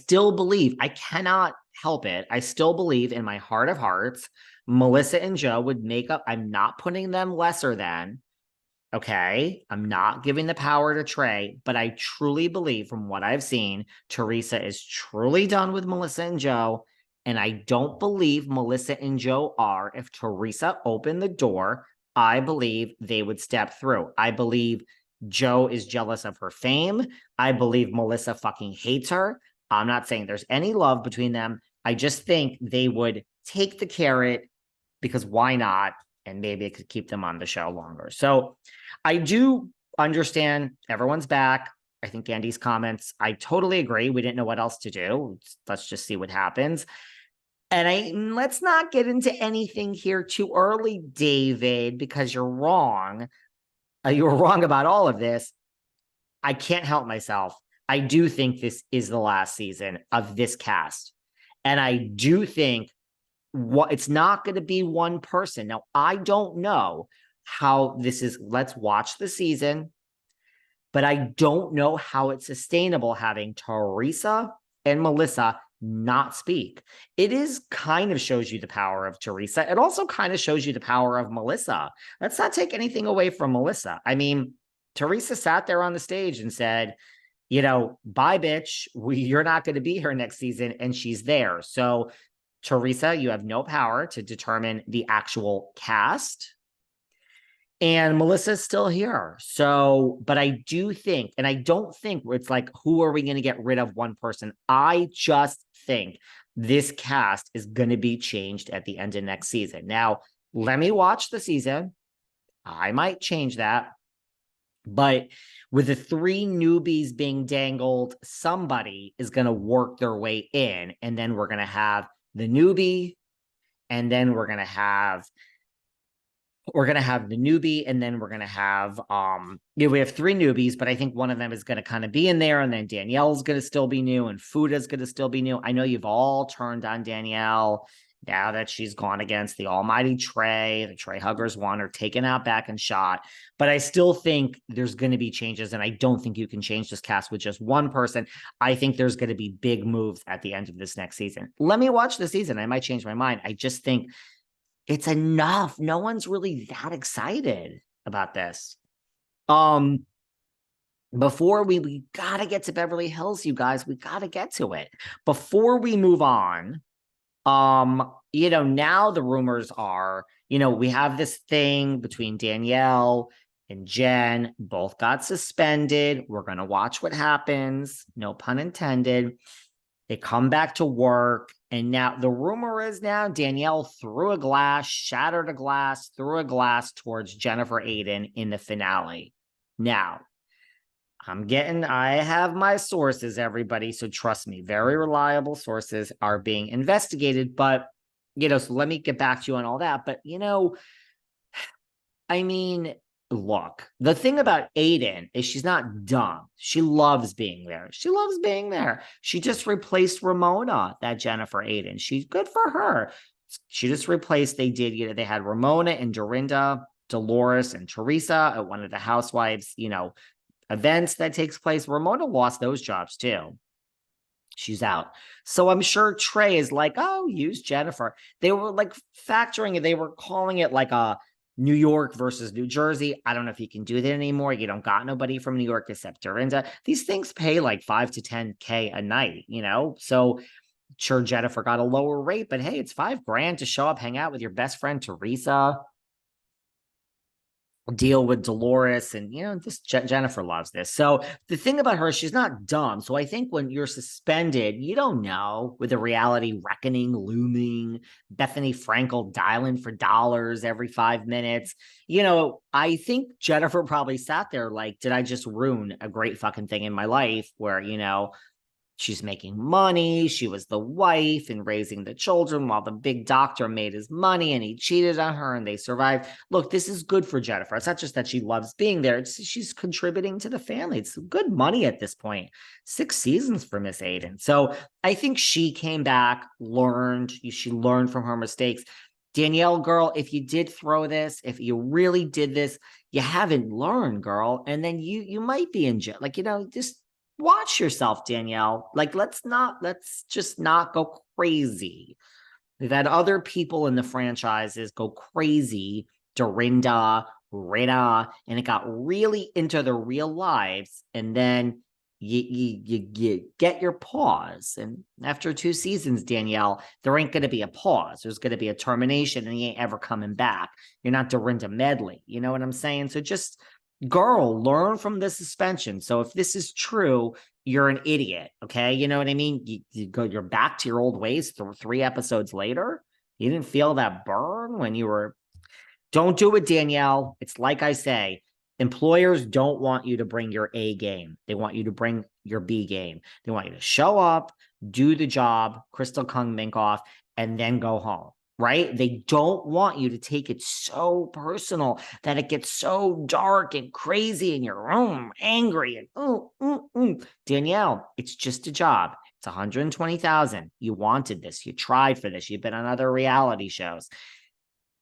still believe, I cannot help it. I still believe in my heart of hearts, Melissa and Joe would make up. I'm not putting them lesser than. Okay. I'm not giving the power to Trey, but I truly believe from what I've seen, Teresa is truly done with Melissa and Joe. And I don't believe Melissa and Joe are. If Teresa opened the door, I believe they would step through. I believe Joe is jealous of her fame. I believe Melissa fucking hates her. I'm not saying there's any love between them. I just think they would take the carrot because why not? And maybe it could keep them on the show longer. So I do understand everyone's back. I think Andy's comments, I totally agree. We didn't know what else to do. Let's just see what happens. And let's not get into anything here too early, David, because you're wrong. You were wrong about all of this. I can't help myself. I do think this is the last season of this cast. And I do think it's not going to be one person. Now, I don't know how this is. Let's watch the season, but I don't know how it's sustainable having Teresa and Melissa not speak. It is kind of shows you the power of Teresa. It also kind of shows you the power of Melissa. Let's not take anything away from Melissa. I mean, Teresa sat there on the stage and said, bye, bitch. You're not going to be here next season. And she's there. So Teresa, you have no power to determine the actual cast. And Melissa's still here. So, but I do think, and I don't think it's like, who are we going to get rid of one person? I just think this cast is going to be changed at the end of next season. Now, let me watch the season. I might change that. But with the 3 newbies being dangled, somebody is going to work their way in. And then we're going to have the newbie, and then we're going to have the newbie, and then we're going to have, we have 3 newbies, but I think one of them is going to kind of be in there. And then Danielle's going to still be new, and Fuda's going to still be new. I know you've all turned on Danielle now that she's gone against the almighty Trey. The Trey Huggers won, or taken out back and shot. But I still think there's going to be changes, and I don't think you can change this cast with just one person. I think there's going to be big moves at the end of this next season. Let me watch the season. I might change my mind. I just think it's enough. No one's really that excited about this. Before we got to get to Beverly Hills, you guys. We got to get to it. Before we move on, now the rumors are, we have this thing between Danielle and Jen, both got suspended. We're going to watch what happens. No pun intended. They come back to work. And now the rumor is Danielle threw a glass, shattered a glass, threw a glass towards Jennifer Aydin in the finale. Now, I have my sources, everybody. So trust me, very reliable sources are being investigated. But, so let me get back to you on all that. But, look, the thing about Aydin is she's not dumb. She loves being there. She just replaced Ramona, that Jennifer Aydin. She's good for her. She just replaced, they had Ramona and Dorinda, Dolores and Teresa at one of the housewives, events that takes place. Ramona lost those jobs too. She's out. So I'm sure Trey is like, oh, use Jennifer. They were like factoring it. They were calling it like a New York versus New Jersey. I don't know if you can do that anymore. You don't got nobody from New York except Dorinda. These things pay like $5 to $10K a night, So sure, Jennifer got a lower rate, but hey, it's $5,000 to show up, hang out with your best friend Teresa, deal with Dolores, and this Jennifer loves this. So the thing about her, she's not dumb. So I think when you're suspended, you don't know, with the reality reckoning looming, Bethany Frankel dialing for dollars every 5 minutes. I think Jennifer probably sat there like, did I just ruin a great fucking thing in my life where, she's making money. She was the wife and raising the children while the big doctor made his money and he cheated on her and they survived. Look, this is good for Jennifer. It's not just that she loves being there. She's contributing to the family. It's good money at this point. 6 seasons for Miss Aydin. So I think she came back, she learned from her mistakes. Danielle, girl, if you did throw this, if you really did this, you haven't learned, girl. And then you might be in jail. Just watch yourself, Danielle. Like, let's just not go crazy. We've had other people in the franchises go crazy, Dorinda, Rita, and it got really into their real lives. And then you get your pause. And after 2 seasons, Danielle, there ain't going to be a pause. There's going to be a termination, and he ain't ever coming back. You're not Dorinda Medley. You know what I'm saying? So just, girl, learn from the suspension. So if this is true, you're an idiot. Okay. You know what I mean? You're back to your old ways 3 episodes later. You didn't feel that burn when you were. Don't do it, Danielle. It's like I say, employers don't want you to bring your A game. They want you to bring your B game. They want you to show up, do the job, Crystal Kung Minkoff, and then go home. Right? They don't want you to take it so personal that it gets so dark and crazy and you're angry and Danielle, it's just a job. It's 120,000. You wanted this. You tried for this. You've been on other reality shows.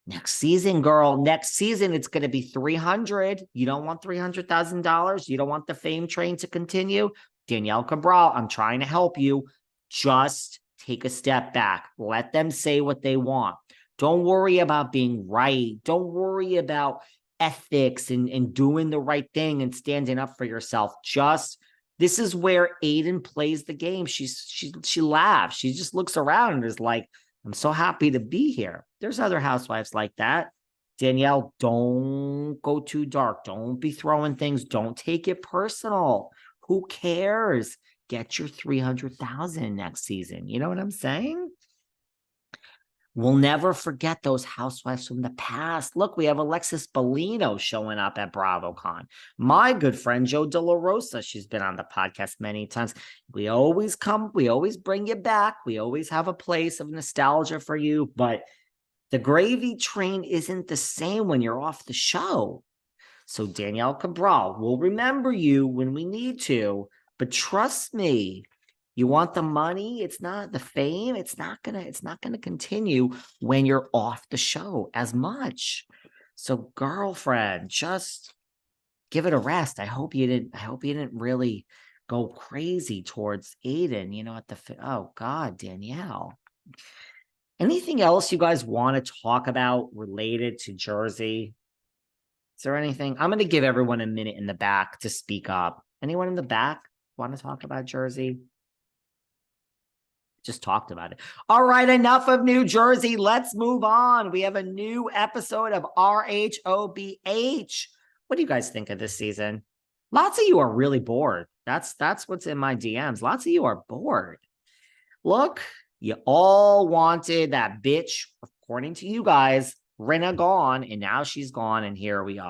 Next season, girl, next season, it's going to be 300. You don't want $300,000. You don't want the fame train to continue. Danielle Cabral, I'm trying to help you. Just take a step back. Let them say what they want. Don't worry about being right. Don't worry about ethics and doing the right thing and standing up for yourself. This is where Aydin plays the game. She laughs. She just looks around and is like, I'm so happy to be here. There's other housewives like that. Danielle, don't go too dark. Don't be throwing things. Don't take it personal. Who cares? Get your 300,000 next season. You know what I'm saying? We'll never forget those housewives from the past. Look, we have Alexis Bellino showing up at BravoCon. My good friend, Joe De La Rosa, she's been on the podcast many times. We always bring you back. We always have a place of nostalgia for you, but the gravy train isn't the same when you're off the show. So Danielle Cabral, we'll remember you when we need to, but trust me, you want the money, it's not the fame, it's not gonna continue when you're off the show as much. So girlfriend, just give it a rest. I hope you didn't really go crazy towards Aydin, oh God, Danielle. Anything else you guys want to talk about related to Jersey? Is there anything? I'm going to give everyone a minute in the back to speak up. Anyone in the back want to talk about Jersey? Just talked about it. All right, enough of New Jersey. Let's move on. We have a new episode of RHOBH. What do you guys think of this season? Lots of you are really bored. That's what's in my DMs. Lots of you are bored. Look, you all wanted that bitch, according to you guys, Rinna gone, and now she's gone, and here we are.